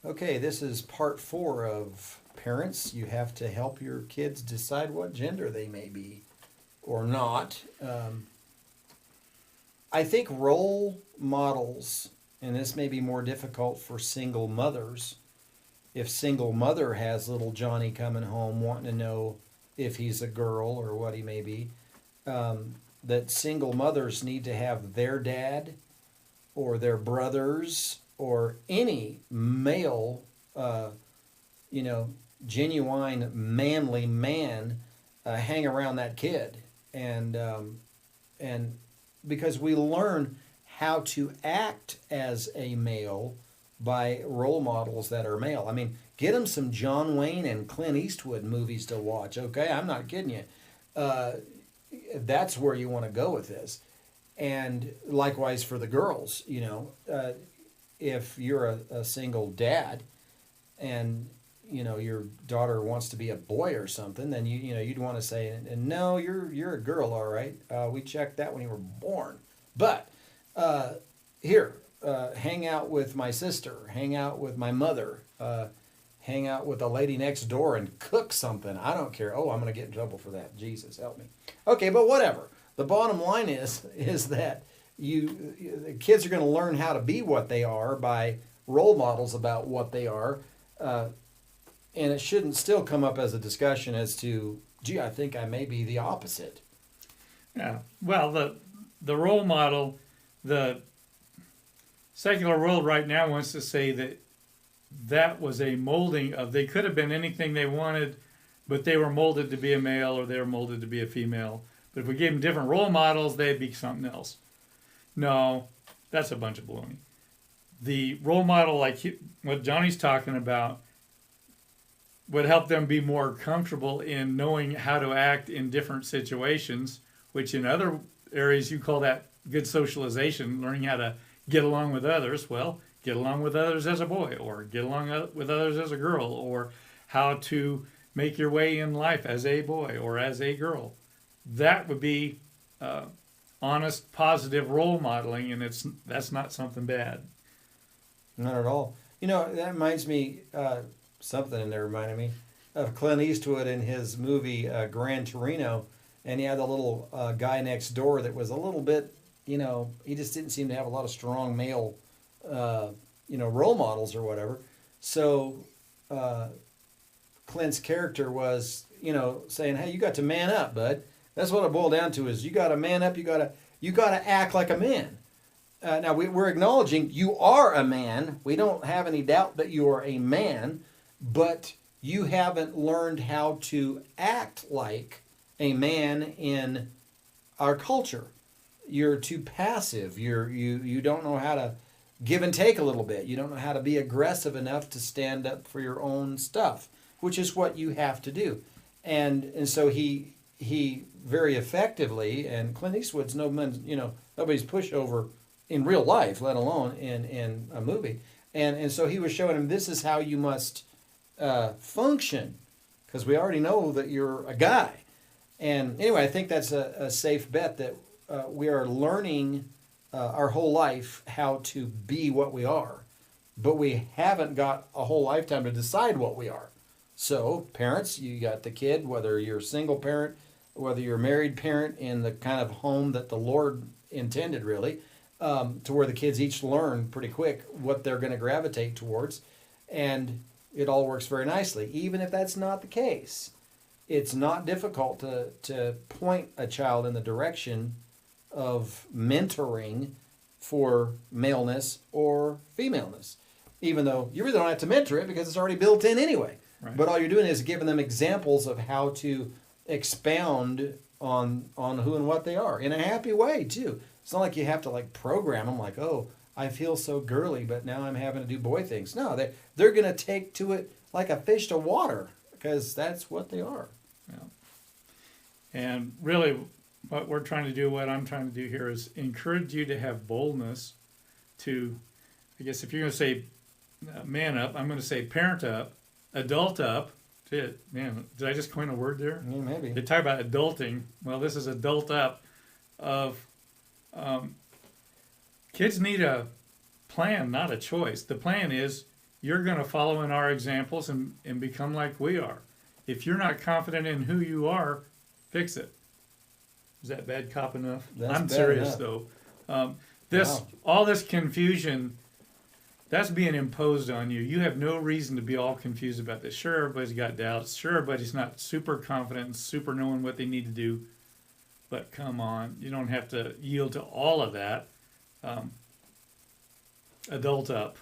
Okay, this is part 4 of parents. You have to help your kids decide what gender they may be or not. I think role models, and this may be more difficult for single mothers. If single mother has little Johnny coming home wanting to know if he's a girl or what he may be, that single mothers need to have their dad or their brothers or any male, you know, genuine manly man hang around that kid, and because we learn how to act as a male by role models that are male. I mean, get them some John Wayne and Clint Eastwood movies to watch. Okay, I'm not kidding you. That's where you want to go with this, and likewise for the girls. If you're a single dad and your daughter wants to be a boy or something, then you'd want to say, and no, you're a girl, all right. We checked that when you were born, but here, hang out with my sister, hang out with my mother, hang out with the lady next door and cook something. I don't care. Oh, I'm going to get in trouble for that. Jesus help me. Okay, but whatever. The bottom line is that the kids are going to learn how to be what they are by role models about what they are, and it shouldn't still come up as a discussion as to, gee, I think I may be the opposite. Yeah. Well, the role model, the secular world right now wants to say that was a molding of, they could have been anything they wanted, but they were molded to be a male or they were molded to be a female. But if we gave them different role models, they'd be something else. No, that's a bunch of baloney. The role model, like what Johnny's talking about, would help them be more comfortable in knowing how to act in different situations, which in other areas you call that good socialization, learning how to get along with others. Well, get along with others as a boy, or get along with others as a girl, or how to make your way in life as a boy or as a girl. That would be honest, positive role modeling, and that's not something bad. Not at all. That reminds me, something in there reminded me of Clint Eastwood in his movie Gran Torino, and he had the little guy next door that was a little bit, he just didn't seem to have a lot of strong male, role models or whatever. So Clint's character was, saying, "Hey, you got to man up, bud." That's what it boiled down to: is you got to man up. You got to act like a man. Now we're acknowledging you are a man. We don't have any doubt that you are a man, but you haven't learned how to act like a man in our culture. You're too passive. You don't know how to give and take a little bit. You don't know how to be aggressive enough to stand up for your own stuff, which is what you have to do. And so he very effectively, and Clint Eastwood's nobody's pushover in real life, let alone in a movie. And so he was showing him, this is how you must function, because we already know that you're a guy. And anyway, I think that's a safe bet that we are learning our whole life how to be what we are, but we haven't got a whole lifetime to decide what we are. So parents, you got the kid, whether you're a single parent, whether you're a married parent, in the kind of home that the Lord intended, really, to where the kids each learn pretty quick what they're going to gravitate towards, and it all works very nicely. Even if that's not the case, it's not difficult to point a child in the direction of mentoring for maleness or femaleness, even though you really don't have to mentor it because it's already built in anyway. Right. But all you're doing is giving them examples of how to expound on who and what they are in a happy way too. It's not like you have to program them like, oh, I feel so girly, but now I'm having to do boy things. No, they're going to take to it like a fish to water, because that's what they are. Yeah. And really, what I'm trying to do here is encourage you to have boldness to, I guess if you're going to say man up, I'm going to say parent up, adult up. Shit, man, did I just coin a word there? Yeah, maybe. They talk about adulting. Well, this is adult up of kids need a plan, not a choice. The plan is you're going to follow in our examples and become like we are. If you're not confident in who you are, fix it. Is that bad cop enough? That's I'm bad serious enough. though. Wow. All this confusion, that's being imposed on you. You have no reason to be all confused about this. Sure, everybody's got doubts. Sure, everybody's not super confident and super knowing what they need to do. But come on, you don't have to yield to all of that. Adult up.